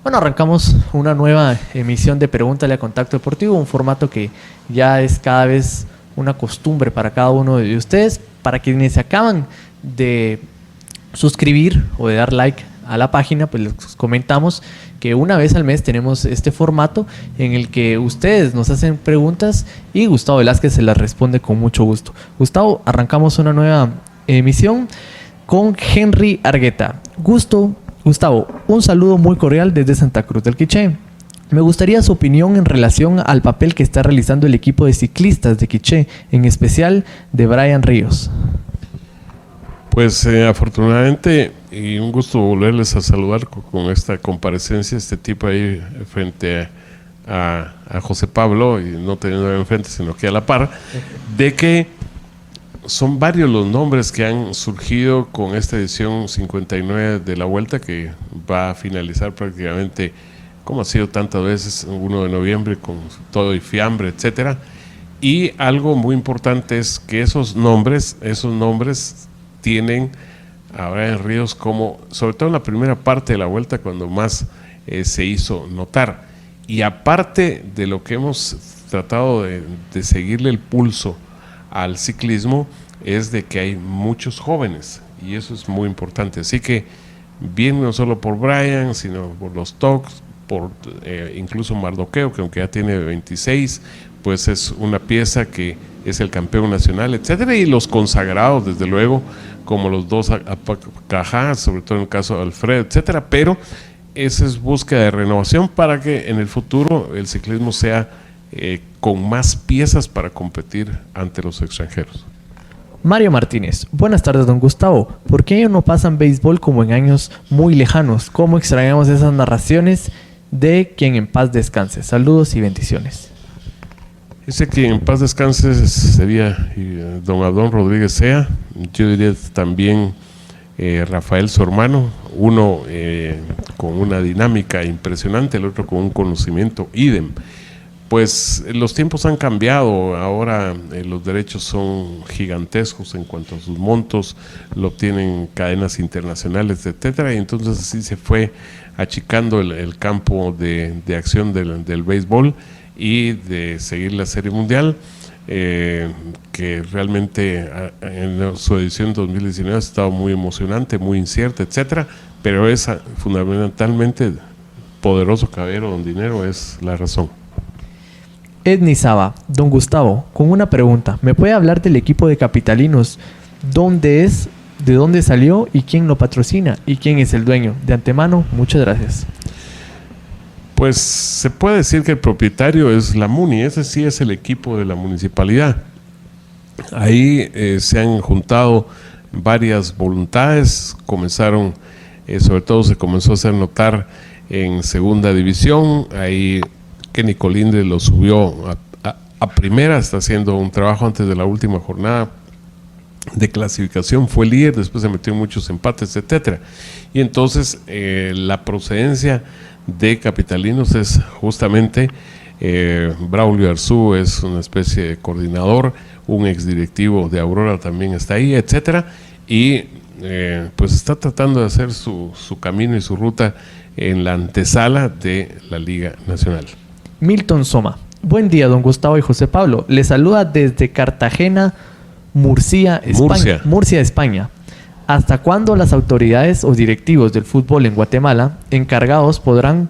Bueno, arrancamos una nueva emisión de Pregúntale a Contacto Deportivo, un formato que ya es cada vez una costumbre para cada uno de ustedes. Para quienes se acaban de suscribir o de dar like a la página, pues les comentamos que una vez al mes tenemos este formato en el que ustedes nos hacen preguntas y Gustavo Velázquez se las responde con mucho gusto. Gustavo, arrancamos una nueva emisión con Henry Argueta. Gustavo, un saludo muy cordial desde Santa Cruz del Quiché. Me gustaría su opinión en relación al papel que está realizando el equipo de ciclistas de Quiché, en especial de Brian Ríos. Pues afortunadamente, y un gusto volverles a saludar con esta comparecencia, este tipo ahí frente a José Pablo, y no teniendo enfrente, sino que a la par, de que son varios los nombres que han surgido con esta edición 59 de la Vuelta, que va a finalizar prácticamente, como ha sido tantas veces, el 1 de noviembre, con todo y fiambre, etcétera. Y algo muy importante es que esos nombres tienen a Brian Ríos como, sobre todo en la primera parte de la Vuelta, cuando más se hizo notar. Y aparte de lo que hemos tratado de seguirle el pulso al ciclismo, es de que hay muchos jóvenes, y eso es muy importante. Así que bien, no solo por Brian, sino por los Tocs, por incluso Mardoqueo, que aunque ya tiene 26, pues es una pieza que es el campeón nacional, etcétera, y los consagrados, desde luego, como los dos Cajá, sobre todo en el caso de Alfredo, etcétera. Pero esa es búsqueda de renovación para que en el futuro el ciclismo sea con más piezas para competir ante los extranjeros. Mario Martínez, buenas tardes, don Gustavo. ¿Por qué no pasan béisbol como en años muy lejanos? ¿Cómo extrañamos esas narraciones de quien en paz descanse? Saludos y bendiciones. Ese quien en paz descanse sería don Adón Rodríguez Sea, yo diría también Rafael, su hermano, uno con una dinámica impresionante, el otro con un conocimiento idem. Pues los tiempos han cambiado, ahora los derechos son gigantescos en cuanto a sus montos, lo obtienen cadenas internacionales, etcétera, y entonces así se fue achicando el campo de acción del béisbol y de seguir la Serie Mundial, que realmente en su edición 2019 ha estado muy emocionante, muy incierta, etcétera, pero es fundamentalmente poderoso caballero don dinero, es la razón. Edney Saba, don Gustavo, con una pregunta. ¿Me puede hablar del equipo de capitalinos? ¿Dónde es? ¿De dónde salió? ¿Y quién lo patrocina? ¿Y quién es el dueño? De antemano, muchas gracias. Pues se puede decir que el propietario es la MUNI, ese sí es el equipo de la municipalidad. Ahí se han juntado varias voluntades, comenzaron, sobre todo se comenzó a hacer notar en segunda división, ahí Kenny Colindre lo subió a primera, está haciendo un trabajo antes de la última jornada de clasificación, fue líder, después se metió en muchos empates, etcétera. Y entonces la procedencia de capitalinos es justamente Braulio Arzú, es una especie de coordinador, un exdirectivo de Aurora también está ahí, etcétera, y pues está tratando de hacer su camino y su ruta en la antesala de la Liga Nacional. Milton Soma, buen día, don Gustavo y José Pablo. Les saluda desde Cartagena, Murcia, España. ¿Hasta cuándo las autoridades o directivos del fútbol en Guatemala encargados podrán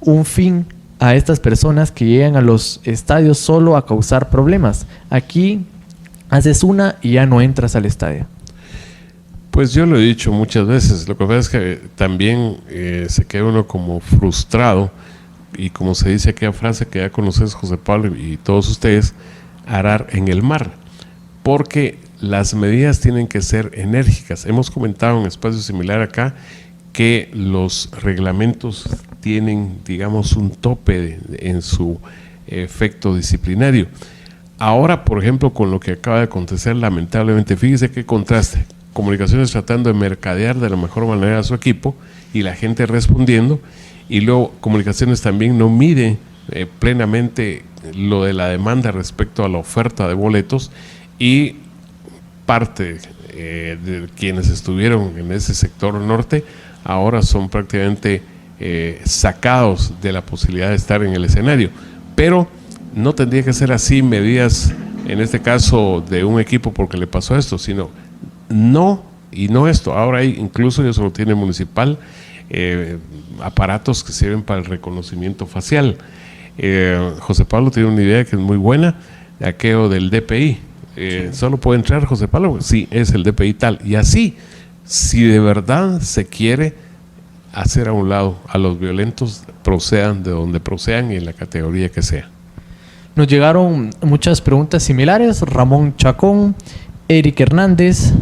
un fin a estas personas que llegan a los estadios solo a causar problemas? Aquí haces una y ya no entras al estadio. Pues yo lo he dicho muchas veces, lo que pasa es que también se queda uno como frustrado, y como se dice aquella frase que ya conoces, José Pablo y todos ustedes, arar en el mar, porque las medidas tienen que ser enérgicas. Hemos comentado en espacio similar acá que los reglamentos tienen, digamos, un tope en su efecto disciplinario. Ahora, por ejemplo, con lo que acaba de acontecer, lamentablemente, fíjese qué contraste. Comunicaciones tratando de mercadear de la mejor manera a su equipo y la gente respondiendo, y luego Comunicaciones también no mide plenamente lo de la demanda respecto a la oferta de boletos, y parte de quienes estuvieron en ese sector norte ahora son prácticamente sacados de la posibilidad de estar en el escenario. Pero no tendría que ser así medidas, en este caso de un equipo porque le pasó esto, sino no esto. Ahora hay, incluso eso lo tiene municipal, aparatos que sirven para el reconocimiento facial. José Pablo tiene una idea que es muy buena, aquello del DPI. Solo puede entrar José Pablo, sí, es el DPI tal. Y así, si de verdad se quiere hacer a un lado a los violentos, procedan de donde procedan y en la categoría que sea. Nos llegaron muchas preguntas similares. Ramón Chacón, Eric Hernández,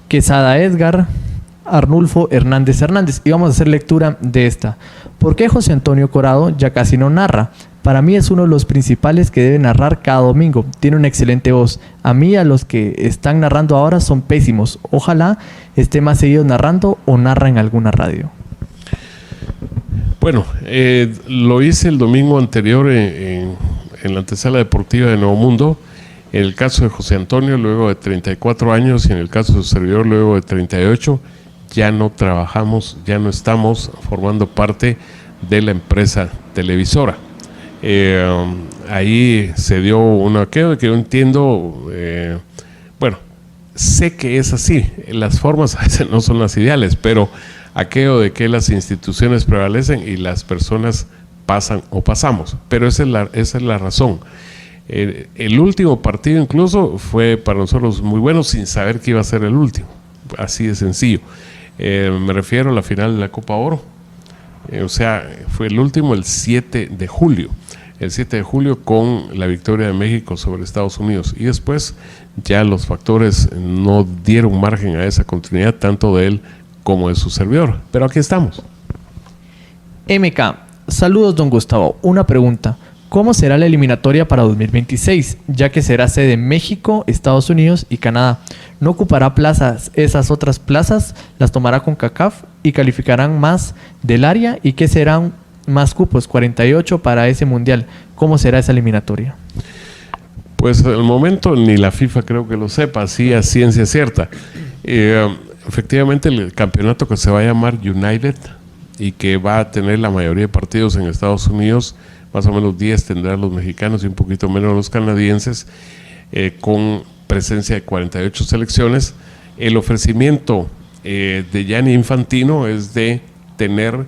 Quesada Edgar, Arnulfo Hernández. Y vamos a hacer lectura de esta. ¿Por qué José Antonio Corado ya casi no narra? Para mí es uno de los principales que debe narrar cada domingo. Tiene una excelente voz. A mí, a los que están narrando ahora son pésimos. Ojalá esté más seguido narrando o narra en alguna radio. Bueno, lo hice el domingo anterior en la antesala deportiva de Nuevo Mundo. En el caso de José Antonio, luego de 34 años, y en el caso de su servidor, luego de 38, ya no trabajamos, ya no estamos formando parte de la empresa televisora. Ahí se dio una que yo entiendo, bueno, sé que es así, las formas a veces no son las ideales, pero aquello de que las instituciones prevalecen y las personas pasan o pasamos, pero esa es la razón. El último partido incluso fue para nosotros muy bueno sin saber que iba a ser el último, así de sencillo. Me refiero a la final de la Copa Oro, o sea, fue el último el 7 de julio. El 7 de julio con la victoria de México sobre Estados Unidos, y después ya los factores no dieron margen a esa continuidad, tanto de él como de su servidor, pero aquí estamos. MK, saludos don Gustavo, una pregunta: ¿cómo será la eliminatoria para 2026? Ya que será sede México, Estados Unidos y Canadá. ¿No ocupará plazas? ¿Esas otras plazas las tomará CONCACAF y calificarán más del área? ¿Y qué serán más cupos? 48 para ese mundial. ¿Cómo será esa eliminatoria? Pues al momento ni la FIFA creo que lo sepa, así a ciencia cierta. Efectivamente el campeonato, que se va a llamar United y que va a tener la mayoría de partidos en Estados Unidos, más o menos 10 tendrán los mexicanos y un poquito menos los canadienses, con presencia de 48 selecciones. El ofrecimiento de Gianni Infantino es de tener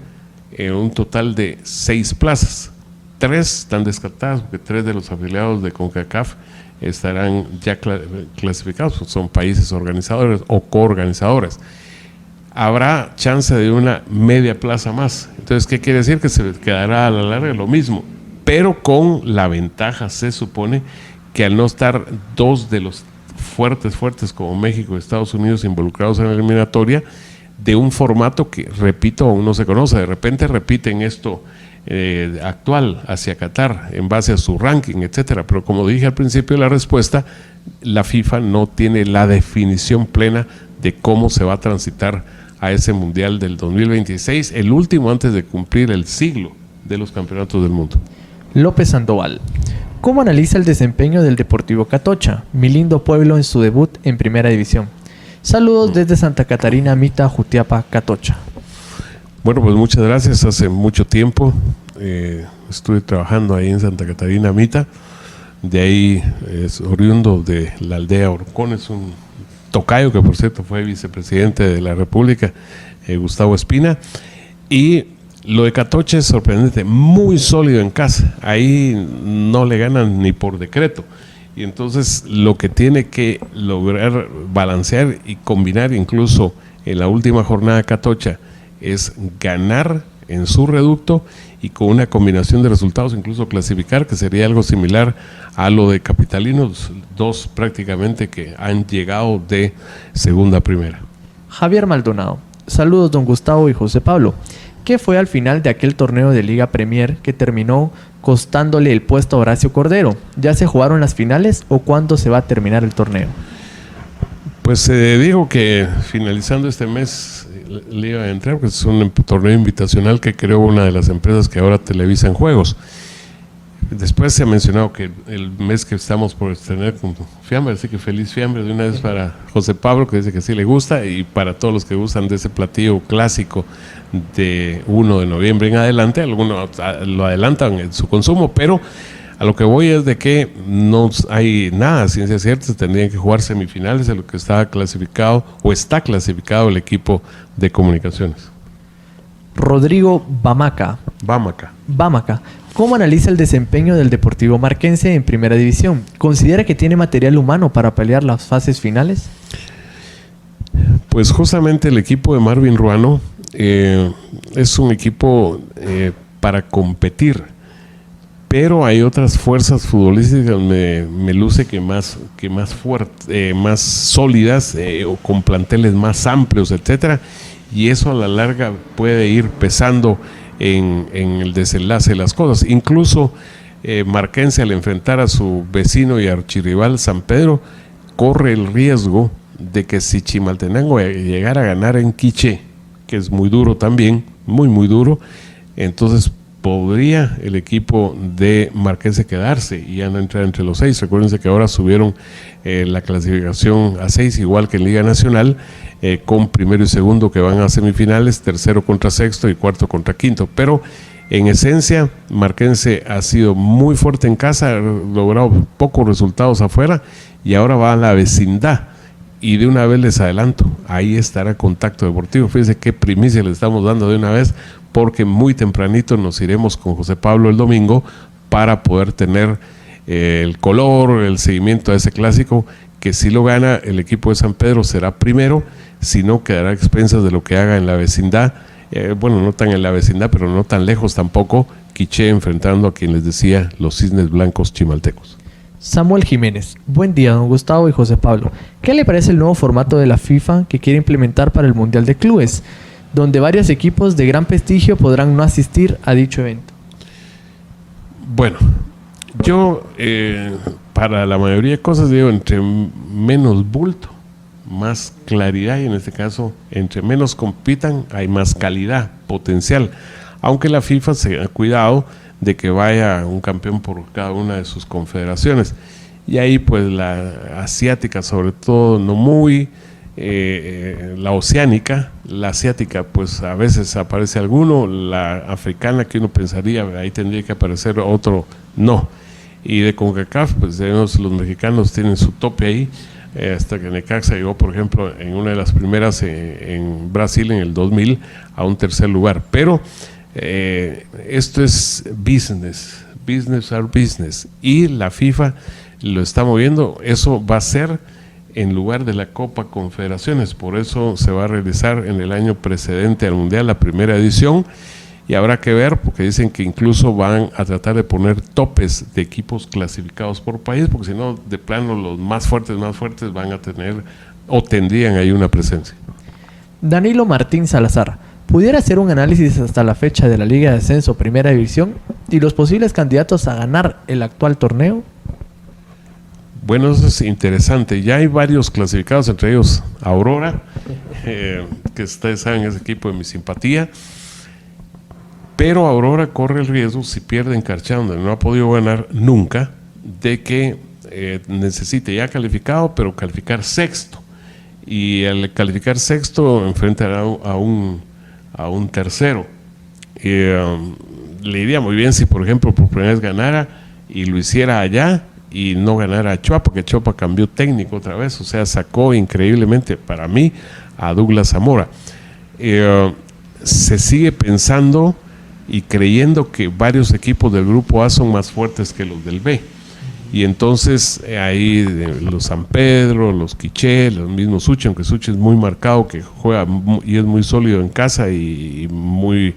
un total de 6 plazas. 3 están descartadas porque 3 de los afiliados de CONCACAF estarán ya clasificados, son países organizadores o coorganizadores. Habrá chance de una media plaza más. Entonces, ¿qué quiere decir? Que se quedará a la larga lo mismo, pero con la ventaja, se supone, que al no estar 2 de los fuertes como México y Estados Unidos involucrados en la eliminatoria, de un formato que, repito, aún no se conoce. De repente repiten esto actual hacia Qatar en base a su ranking, etcétera. Pero como dije al principio de la respuesta, la FIFA no tiene la definición plena de cómo se va a transitar a ese mundial del 2026, el último antes de cumplir el siglo de los campeonatos del mundo. López Sandoval, ¿cómo analiza el desempeño del Deportivo Catocha, mi lindo pueblo, en su debut en Primera División? Saludos desde Santa Catarina, Mita, Jutiapa, Catocha. Bueno, pues muchas gracias. Hace mucho tiempo estuve trabajando ahí en Santa Catarina, Mita. De ahí es oriundo de la aldea Orcones, un tocayo que por cierto fue vicepresidente de la República, Gustavo Espina. Y lo de Catocha es sorprendente, muy sólido en casa. Ahí no le ganan ni por decreto. Y entonces lo que tiene que lograr balancear y combinar incluso en la última jornada de Catocha es ganar en su reducto y con una combinación de resultados incluso clasificar, que sería algo similar a lo de Capitalinos, 2 prácticamente que han llegado de segunda a primera. Javier Maldonado, saludos don Gustavo y José Pablo. ¿Qué fue al final de aquel torneo de Liga Premier que terminó costándole el puesto a Horacio Cordero? ¿Ya se jugaron las finales o cuándo se va a terminar el torneo? Pues se dijo que finalizando este mes le iba a entrar, porque es un torneo invitacional que creó una de las empresas que ahora televisan juegos. Después se ha mencionado que el mes que estamos por estrenar con fiambre, así que feliz fiambre de una vez para José Pablo, que dice que sí le gusta, y para todos los que gustan de ese platillo clásico de 1 de noviembre en adelante. Algunos lo adelantan en su consumo, pero a lo que voy es de que no hay nada, ciencia cierta, se tendrían que jugar semifinales de lo que estaba clasificado o está clasificado el equipo de comunicaciones. Rodrigo Bamaca. ¿Cómo analiza el desempeño del Deportivo Marquense en Primera División? ¿Considera que tiene material humano para pelear las fases finales? Pues justamente el equipo de Marvin Ruano es un equipo para competir, pero hay otras fuerzas futbolísticas donde me luce que más fuerte, más sólidas, o con planteles más amplios, etcétera, y eso a la larga puede ir pesando en el desenlace de las cosas. Incluso Marquense, al enfrentar a su vecino y archirrival San Pedro, corre el riesgo de que si Chimaltenango llegara a ganar en Quiché, que es muy duro también, muy duro, entonces podría el equipo de Marquense quedarse y ya no entrar entre los 6. Recuérdense que ahora subieron la clasificación a 6, igual que en Liga Nacional, con primero y segundo que van a semifinales, tercero contra sexto y cuarto contra quinto. Pero en esencia, Marquense ha sido muy fuerte en casa, ha logrado pocos resultados afuera y ahora va a la vecindad. Y de una vez les adelanto, ahí estará Contacto Deportivo. Fíjense qué primicia le estamos dando de una vez, porque muy tempranito nos iremos con José Pablo el domingo para poder tener el color, el seguimiento a ese clásico, que si lo gana el equipo de San Pedro será primero, si no quedará a expensas de lo que haga en la vecindad, bueno, no tan en la vecindad, pero no tan lejos tampoco, Quiché enfrentando a quien les decía, los Cisnes Blancos chimaltecos. Samuel Jiménez. Buen día, don Gustavo y José Pablo. ¿Qué le parece el nuevo formato de la FIFA que quiere implementar para el Mundial de Clubes, donde varios equipos de gran prestigio podrán no asistir a dicho evento? Bueno, yo para la mayoría de cosas digo, entre menos bulto, más claridad, y en este caso, entre menos compitan, hay más calidad potencial, aunque la FIFA se ha cuidado de que vaya un campeón por cada una de sus confederaciones, y ahí pues la asiática sobre todo no muy, la oceánica, la asiática pues a veces aparece alguno, la africana que uno pensaría ahí tendría que aparecer otro, no, y de CONCACAF pues los mexicanos tienen su tope ahí, hasta que Necaxa llegó por ejemplo en una de las primeras en Brasil en el 2000 a un tercer lugar, pero esto es business are business, y la FIFA lo está moviendo. Eso va a ser en lugar de la Copa Confederaciones, por eso se va a realizar en el año precedente al Mundial, la primera edición, y habrá que ver, porque dicen que incluso van a tratar de poner topes de equipos clasificados por país, porque si no, de plano los más fuertes van a tener o tendrían ahí una presencia. Danilo Martín Salazar. ¿Pudiera hacer un análisis hasta la fecha de la Liga de Ascenso Primera División y los posibles candidatos a ganar el actual torneo? Bueno, eso es interesante. Ya hay varios clasificados, entre ellos Aurora, que ustedes saben es equipo de mi simpatía, pero Aurora corre el riesgo, si pierde en Carchá, donde no ha podido ganar nunca, de que necesite ya calificado, pero calificar sexto, y al calificar sexto enfrentará a un tercero. Le iría muy bien si por ejemplo por primera vez ganara y lo hiciera allá y no ganara a Choapa, porque Choapa cambió técnico otra vez, o sea, sacó increíblemente para mí a Douglas Zamora. Se sigue pensando y creyendo que varios equipos del grupo A son más fuertes que los del B, y entonces ahí los San Pedro, los Quiché, los mismos Suchi, aunque Suchi es muy marcado, que juega y es muy sólido en casa y muy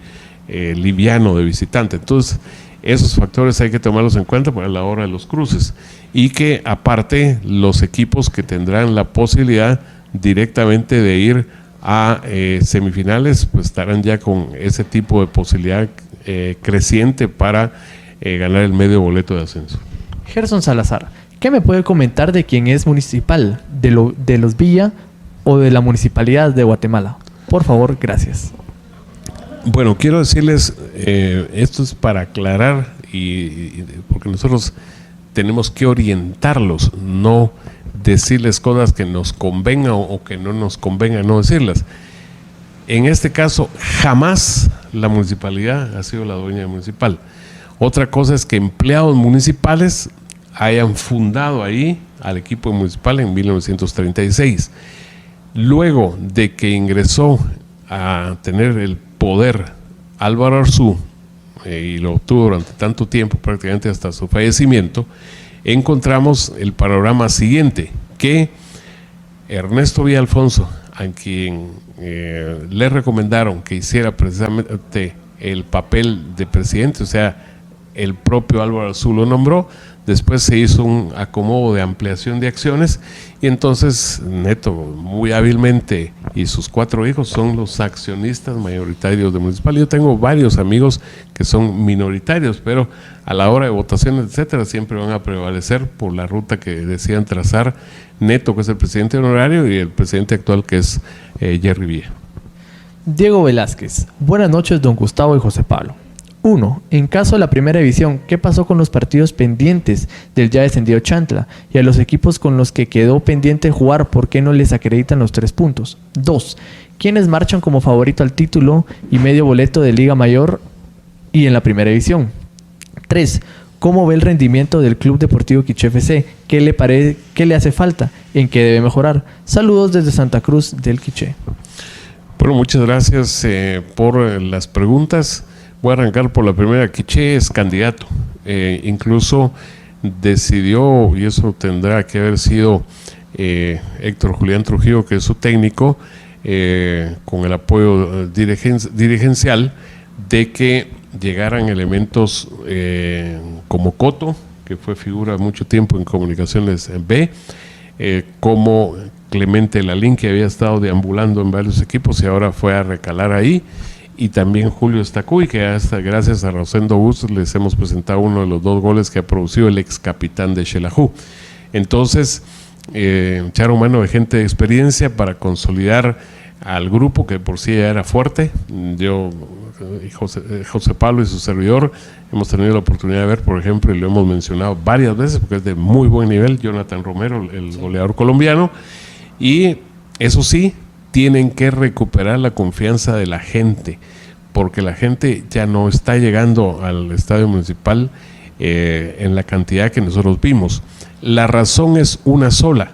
liviano de visitante. Entonces esos factores hay que tomarlos en cuenta para la hora de los cruces, y que aparte los equipos que tendrán la posibilidad directamente de ir a semifinales pues estarán ya con ese tipo de posibilidad creciente para ganar el medio boleto de ascenso. Gerson Salazar, ¿qué me puede comentar de quién es municipal, de los Villa o de la Municipalidad de Guatemala? Por favor, gracias. Bueno, quiero decirles, esto es para aclarar porque nosotros tenemos que orientarlos, no decirles cosas que nos convengan o que no nos convenga no decirlas. En este caso, jamás la municipalidad ha sido la dueña municipal. Otra cosa es que empleados municipales hayan fundado ahí al equipo municipal en 1936. Luego de que ingresó a tener el poder Álvaro Arzú, y lo obtuvo durante tanto tiempo, prácticamente hasta su fallecimiento, encontramos el panorama siguiente, que Ernesto Villalfonso, a quien le recomendaron que hiciera precisamente el papel de presidente, o sea, el propio Álvaro Arzú lo nombró. Después se hizo un acomodo de ampliación de acciones y entonces Neto, muy hábilmente, y sus 4 hijos son los accionistas mayoritarios de Municipal. Yo tengo varios amigos que son minoritarios, pero a la hora de votaciones, etcétera, siempre van a prevalecer por la ruta que decidan trazar Neto, que es el presidente honorario, y el presidente actual, que es Jerry Villa. Diego Velázquez. Buenas noches, don Gustavo y José Pablo. 1. En caso de la primera división, ¿qué pasó con los partidos pendientes del ya descendido Chantla? Y a los equipos con los que quedó pendiente jugar, ¿por qué no les acreditan los 3 puntos? 2. ¿Quiénes marchan como favorito al título y medio boleto de Liga Mayor y en la primera división? 3. ¿Cómo ve el rendimiento del Club Deportivo Quiché FC? ¿Qué le hace falta? ¿En qué debe mejorar? Saludos desde Santa Cruz del Quiché. Bueno, muchas gracias por las preguntas. Voy a arrancar por la primera. Quiché es candidato, incluso decidió, y eso tendrá que haber sido Héctor Julián Trujillo, que es su técnico, con el apoyo dirigencial, de que llegaran elementos como Coto, que fue figura mucho tiempo en Comunicaciones B, como Clemente Lalín, que había estado deambulando en varios equipos y ahora fue a recalar ahí, y también Julio Estacuy, que hasta gracias a Rosendo Bustos les hemos presentado uno de los 2 goles que ha producido el ex capitán de Xelajú. Entonces, echar un mano de gente de experiencia para consolidar al grupo, que por sí ya era fuerte. Yo, José Pablo y su servidor, hemos tenido la oportunidad de ver, por ejemplo, y lo hemos mencionado varias veces, porque es de muy buen nivel, Jonathan Romero, el goleador colombiano, y eso sí, tienen que recuperar la confianza de la gente, porque la gente ya no está llegando al estadio municipal en la cantidad que nosotros vimos. La razón es una sola: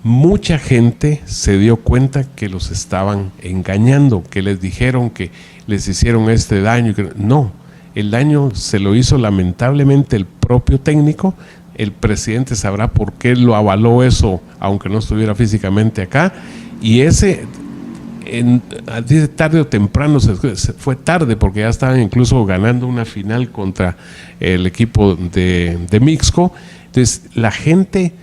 mucha gente se dio cuenta que los estaban engañando, que les dijeron que les hicieron este daño. No, el daño se lo hizo lamentablemente el propio técnico. El presidente sabrá por qué lo avaló eso, aunque no estuviera físicamente acá. Y ese, tarde o temprano, fue tarde, porque ya estaban incluso ganando una final contra el equipo de Mixco. Entonces, la gente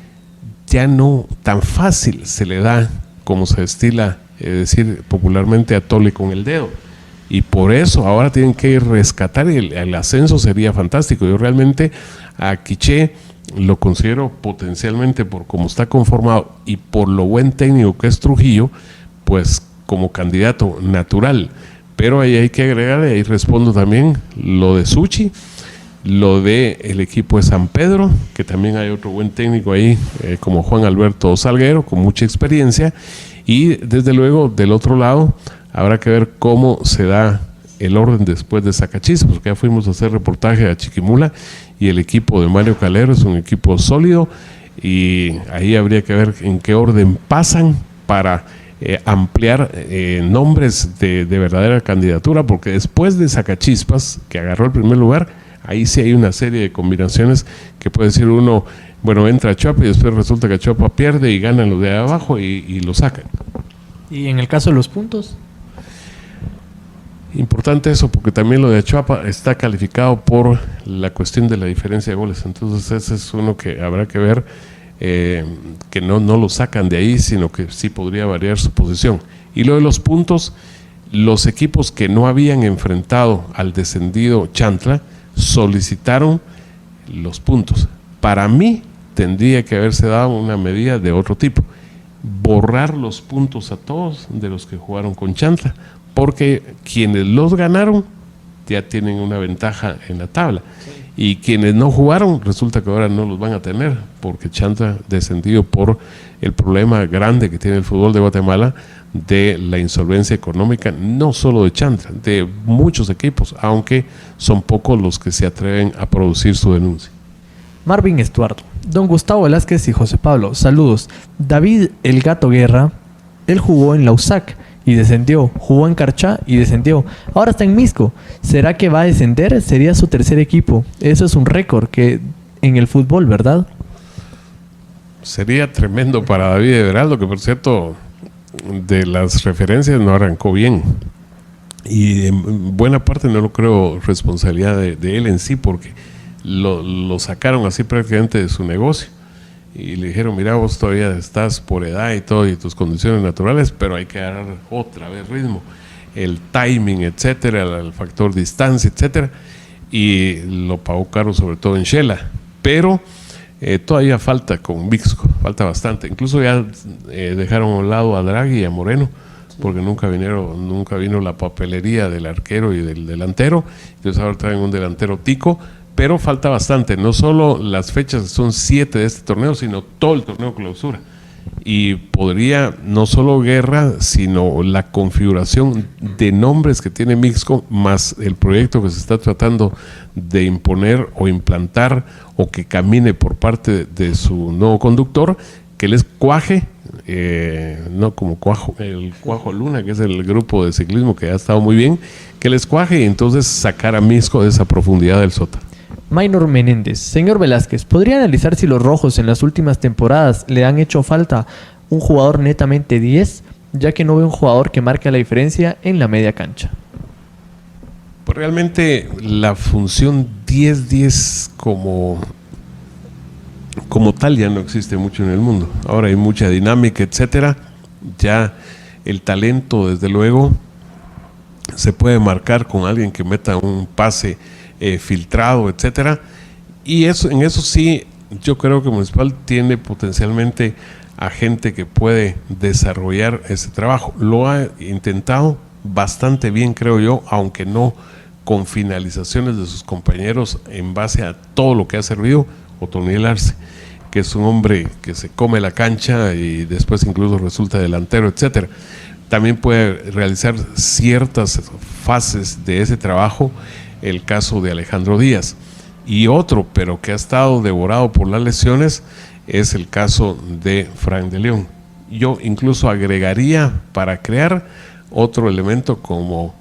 ya no tan fácil se le da, como se estila decir popularmente, a tole con el dedo. Y por eso ahora tienen que rescatar, y el ascenso sería fantástico. Yo realmente a Quiché lo considero potencialmente, por cómo está conformado y por lo buen técnico que es Trujillo, pues como candidato natural. Pero ahí hay que agregar, y ahí respondo también, lo de Suchi, lo de el equipo de San Pedro, que también hay otro buen técnico ahí, como Juan Alberto Salguero, con mucha experiencia. Y desde luego, del otro lado, habrá que ver cómo se da el orden después de Zacachis, porque ya fuimos a hacer reportaje a Chiquimula, y el equipo de Mario Calero es un equipo sólido, y ahí habría que ver en qué orden pasan para ampliar nombres de verdadera candidatura, porque después de Zacachispas, que agarró el primer lugar, ahí sí hay una serie de combinaciones que puede decir uno, bueno, entra Chuapa y después resulta que Chuapa pierde y ganan los de abajo y lo sacan. ¿Y en el caso de los puntos? Importante eso, porque también lo de Achuapa está calificado por la cuestión de la diferencia de goles. Entonces ese es uno que habrá que ver, que no lo sacan de ahí, sino que sí podría variar su posición. Y lo de los puntos, los equipos que no habían enfrentado al descendido Chantla solicitaron los puntos. Para mí tendría que haberse dado una medida de otro tipo: borrar los puntos a todos de los que jugaron con Chantla, porque quienes los ganaron ya tienen una ventaja en la tabla. Y quienes no jugaron, resulta que ahora no los van a tener, porque Chantra descendió por el problema grande que tiene el fútbol de Guatemala de la insolvencia económica, no solo de Chantra, de muchos equipos, aunque son pocos los que se atreven a producir su denuncia. Marvin Estuardo, don Gustavo Velázquez y José Pablo, saludos. David El Gato Guerra, él jugó en la USAC y descendió, jugó en Carchá y descendió, ahora está en Misco. ¿Será que va a descender? Sería su tercer equipo. Eso es un récord que en el fútbol, ¿verdad? Sería tremendo para David Everaldo, que por cierto, de las referencias no arrancó bien. Y en buena parte no lo creo responsabilidad de él en sí, porque lo sacaron así prácticamente de su negocio. Y le dijeron, mira, vos todavía estás por edad y todo, y tus condiciones naturales, pero hay que dar otra vez ritmo. El timing, etcétera, el factor distancia, etcétera. Y lo pagó caro, sobre todo en Shela. Pero todavía falta con Mixco, falta bastante. Incluso ya dejaron a un lado a Draghi y a Moreno, porque nunca vino la papelería del arquero y del delantero. Entonces ahora traen un delantero tico. Pero falta bastante, no solo las fechas, son 7 de este torneo, sino todo el torneo clausura. Y podría, no solo Guerra, sino la configuración de nombres que tiene Mixco, más el proyecto que se está tratando de imponer o implantar, o que camine por parte de su nuevo conductor, que les cuaje, no como el Cuajo Luna, que es el grupo de ciclismo que ha estado muy bien, que les cuaje y entonces sacar a Mixco de esa profundidad del sótano. Maynor Menéndez, señor Velázquez, ¿podría analizar si los rojos en las últimas temporadas le han hecho falta un jugador netamente 10, ya que no veo un jugador que marque la diferencia en la media cancha? Pues realmente la función 10-10 como tal ya no existe mucho en el mundo. Ahora hay mucha dinámica, etcétera. Ya el talento, desde luego, se puede marcar con alguien que meta un pase filtrado, etcétera, y en eso sí, yo creo que Municipal tiene potencialmente a gente que puede desarrollar ese trabajo. Lo ha intentado bastante bien, creo yo, aunque no con finalizaciones de sus compañeros en base a todo lo que ha servido Otoniel Arce, que es un hombre que se come la cancha y después incluso resulta delantero, etcétera. También puede realizar ciertas fases de ese trabajo, el caso de Alejandro Díaz. Y otro, pero que ha estado devorado por las lesiones, es el caso de Frank de León. Yo incluso agregaría, para crear otro elemento como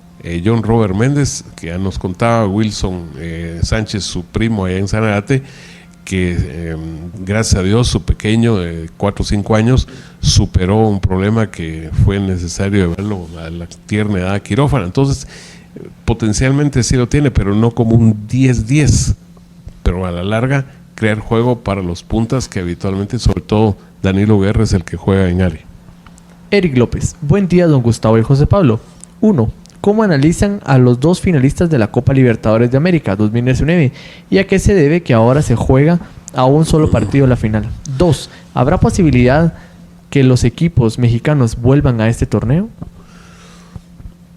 John Robert Méndez, que ya nos contaba Wilson Sánchez, su primo allá en Sanarate, que gracias a Dios su pequeño de 4 o 5 años superó un problema que fue necesario llevarlo a la tierna edad quirófana. Entonces potencialmente sí lo tiene, pero no como un 10-10, pero a la larga crear juego para los puntas, que habitualmente, sobre todo Danilo Guerra, es el que juega en área. Eric López, buen día don Gustavo y José Pablo. 1. ¿Cómo analizan a los 2 finalistas de la Copa Libertadores de América 2019 y a qué se debe que ahora se juega a un solo partido la final? 2. ¿Habrá posibilidad que los equipos mexicanos vuelvan a este torneo?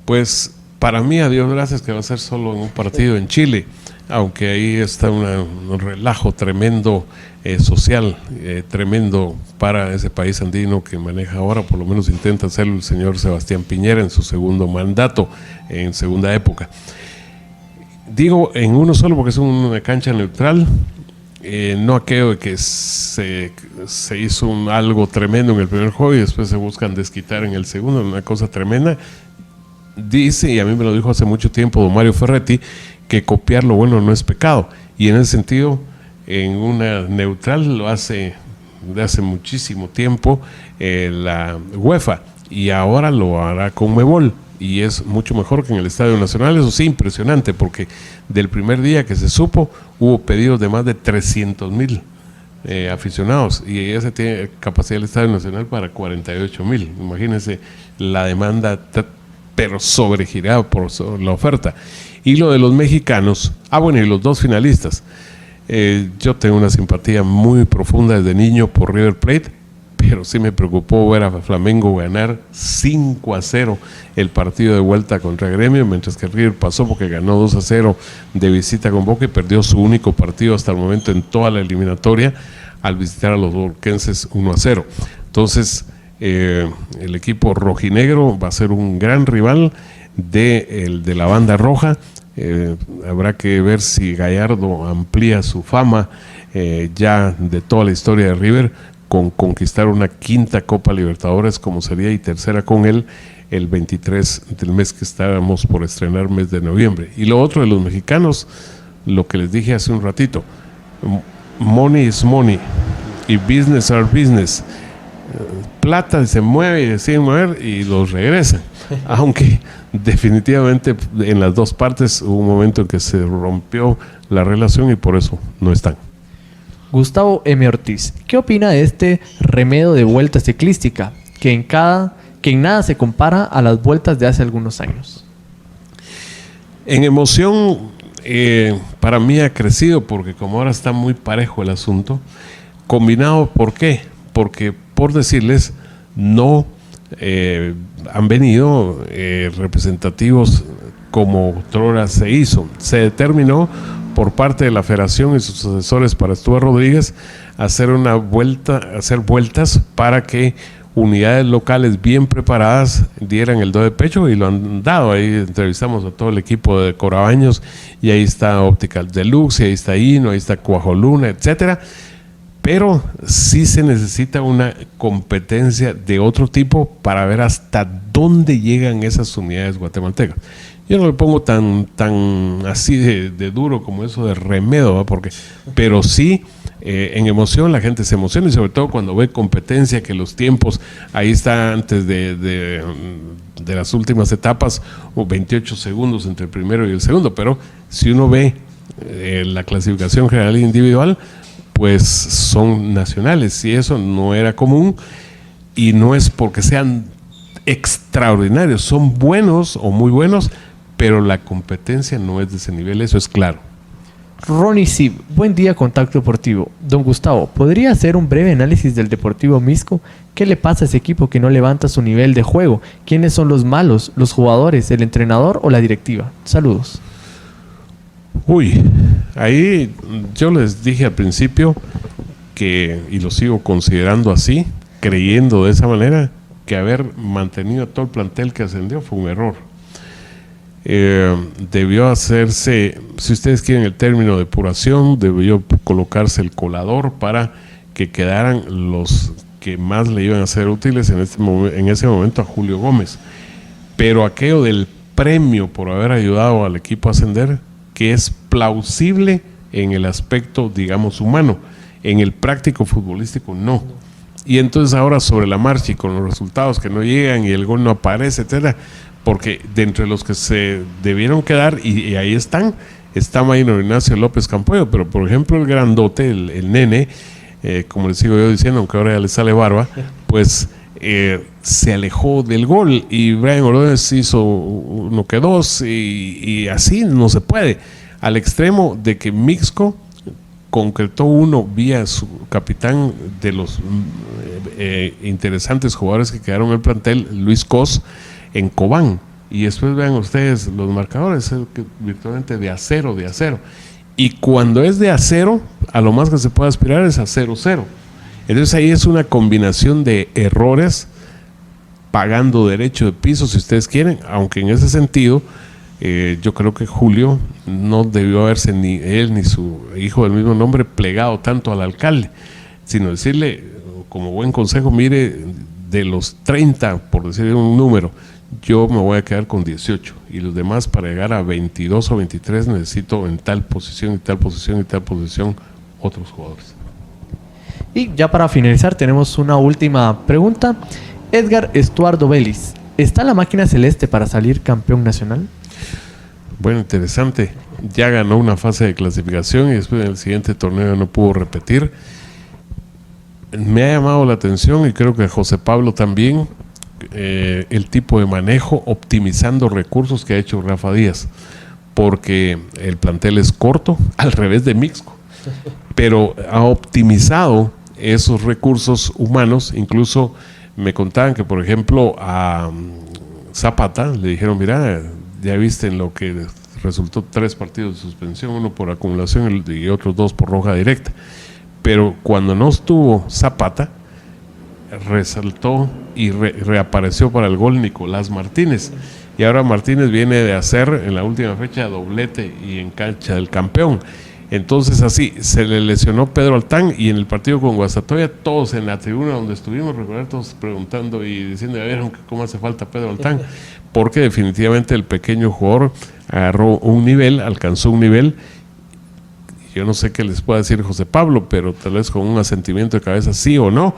Pues para mí, a Dios gracias, que va a ser solo en un partido en Chile, aunque ahí está un relajo tremendo social, tremendo para ese país andino que maneja ahora, por lo menos intenta hacerlo el señor Sebastián Piñera en su segundo mandato, en segunda época. Digo en uno solo porque es una cancha neutral, no aquello de que se hizo algo tremendo en el primer juego y después se buscan desquitar en el segundo, una cosa tremenda. Dice, y a mí me lo dijo hace mucho tiempo don Mario Ferretti, que copiar lo bueno no es pecado, y en ese sentido en una neutral lo hace de hace muchísimo tiempo la UEFA, y ahora lo hará Conmebol, y es mucho mejor que en el Estadio Nacional. Eso sí, impresionante, porque del primer día que se supo hubo pedidos de más de 300,000 aficionados, y ese tiene capacidad el Estadio Nacional para 48,000. Imagínense la demanda, pero sobregirada por la oferta. Y lo de los mexicanos, bueno, y los 2 finalistas, yo tengo una simpatía muy profunda desde niño por River Plate, pero sí me preocupó ver a Flamengo ganar 5-0 el partido de vuelta contra Gremio, mientras que River pasó porque ganó 2-0 de visita con Boca y perdió su único partido hasta el momento en toda la eliminatoria al visitar a los boquenses 1-0. Entonces, el equipo rojinegro va a ser un gran rival de la banda roja. Habrá que ver si Gallardo amplía su fama ya de toda la historia de River con conquistar una quinta Copa Libertadores como sería y tercera con él el 23 del mes que estábamos por estrenar, mes de noviembre. Y lo otro de los mexicanos, lo que les dije hace un ratito, money is money y business are business. Plata se mueve y deciden mover y los regresan, aunque definitivamente en las dos partes hubo un momento en que se rompió la relación y por eso no están. Gustavo M. Ortiz, ¿qué opina de este remedio de vuelta ciclística que en nada se compara a las vueltas de hace algunos años? En emoción, para mí ha crecido porque como ahora está muy parejo el asunto, combinado, ¿por qué? Porque, por decirles, no han venido representativos como otrora se hizo. Se determinó por parte de la Federación y sus asesores para Stuart Rodríguez hacer vueltas para que unidades locales bien preparadas dieran el do de pecho y lo han dado. Ahí entrevistamos a todo el equipo de Corabaños y ahí está Optical Deluxe, y ahí está Hino, ahí está Cuajoluna, etcétera. Pero sí se necesita una competencia de otro tipo para ver hasta dónde llegan esas unidades guatemaltecas. Yo no le pongo tan así de duro como eso de remedio, ¿va? Pero sí, en emoción la gente se emociona y sobre todo cuando ve competencia, que los tiempos, ahí está antes de las últimas etapas, 28 segundos entre el primero y el segundo, pero si uno ve la clasificación general e individual, pues son nacionales y eso no era común y no es porque sean extraordinarios, son buenos o muy buenos, pero la competencia no es de ese nivel, eso es claro. Ronnie Sib, buen día Contacto Deportivo. Don Gustavo, ¿podría hacer un breve análisis del Deportivo Mixco? ¿Qué le pasa a ese equipo que no levanta su nivel de juego? ¿Quiénes son los malos? ¿Los jugadores, el entrenador o la directiva? Saludos. Uy, ahí yo les dije al principio que, y lo sigo considerando así, creyendo de esa manera, que haber mantenido a todo el plantel que ascendió fue un error. Debió hacerse, si ustedes quieren el término depuración, debió colocarse el colador para que quedaran los que más le iban a ser útiles en ese momento a Julio Gómez. Pero aquello del premio por haber ayudado al equipo a ascender, que es plausible en el aspecto, digamos, humano, en el práctico futbolístico no. Y entonces ahora sobre la marcha y con los resultados que no llegan y el gol no aparece, etcétera, porque de entre los que se debieron quedar, y ahí está Maynor Ignacio López Campoyo, pero por ejemplo el grandote, el nene, como les sigo yo diciendo, aunque ahora ya le sale barba, pues se alejó del gol y Brian Ordóñez hizo 1-2 y así no se puede, al extremo de que Mixco concretó uno vía su capitán de los interesantes jugadores que quedaron en el plantel, Luis Cos, en Cobán, y después vean ustedes los marcadores, virtualmente de acero, y cuando es de acero, a lo más que se puede aspirar es a 0-0. Entonces ahí es una combinación de errores, pagando derecho de piso si ustedes quieren, aunque en ese sentido yo creo que Julio no debió haberse ni él ni su hijo del mismo nombre plegado tanto al alcalde, sino decirle como buen consejo, mire, de los 30, por decir un número, yo me voy a quedar con 18 y los demás para llegar a 22 o 23 necesito en tal posición y tal posición y tal posición otros jugadores. Y ya para finalizar tenemos una última pregunta. Edgar Estuardo Vélez, ¿está la máquina celeste para salir campeón nacional? Bueno, interesante. Ya ganó una fase de clasificación y después en el siguiente torneo no pudo repetir. Me ha llamado la atención y creo que José Pablo también, el tipo de manejo optimizando recursos que ha hecho Rafa Díaz, porque el plantel es corto, al revés de Mixco, pero ha optimizado esos recursos humanos. Incluso me contaban que, por ejemplo, a Zapata le dijeron, mira, ya viste en lo que resultó 3 partidos de suspensión, 1 por acumulación y otros 2 por roja directa. Pero cuando no estuvo Zapata, resaltó y reapareció para el gol Nicolás Martínez. Y ahora Martínez viene de hacer en la última fecha doblete y en cancha del campeón. Entonces así, se le lesionó Pedro Altán, y en el partido con Guastatoya, todos en la tribuna donde estuvimos, recuerdo, todos preguntando y diciendo, a ver, cómo hace falta Pedro Altán, porque definitivamente el pequeño jugador agarró un nivel, alcanzó un nivel. Yo no sé qué les pueda decir José Pablo, pero tal vez con un asentimiento de cabeza sí o no,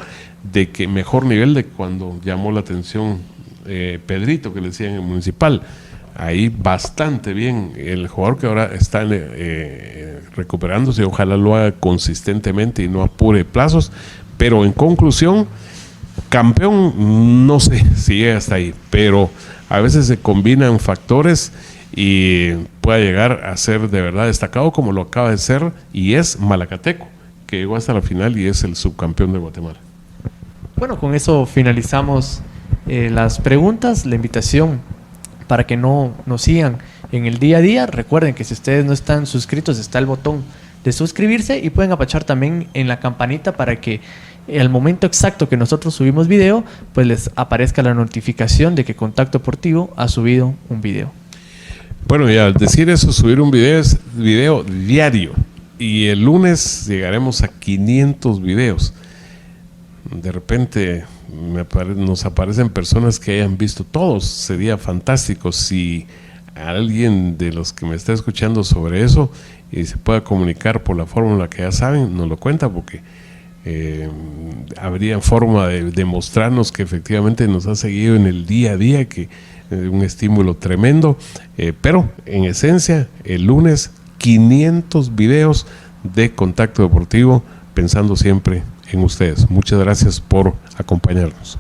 de que mejor nivel de cuando llamó la atención Pedrito, que le decían en el Municipal. Ahí bastante bien el jugador, que ahora está recuperándose, ojalá lo haga consistentemente y no apure plazos. Pero en conclusión, campeón no sé si llega hasta ahí, pero a veces se combinan factores y puede llegar a ser de verdad destacado, como lo acaba de ser y es Malacateco, que llegó hasta la final y es el subcampeón de Guatemala. Bueno, con eso finalizamos las preguntas, la invitación para que nos sigan en el día a día. Recuerden que si ustedes no están suscritos, está el botón de suscribirse, y pueden apachar también en la campanita para que al momento exacto que nosotros subimos video, pues les aparezca la notificación de que Contacto Deportivo ha subido un video. Bueno, y al decir eso, subir un video es video diario, y el lunes llegaremos a 500 videos. De repente nos aparecen personas que hayan visto todos. Sería fantástico si alguien de los que me está escuchando sobre eso y se pueda comunicar por la fórmula que ya saben, nos lo cuenta, porque habría forma de demostrarnos que efectivamente nos ha seguido en el día a día, que un estímulo tremendo. Pero en esencia, el lunes 500 videos de Contacto Deportivo, pensando siempre en ustedes. Muchas gracias por acompañarnos.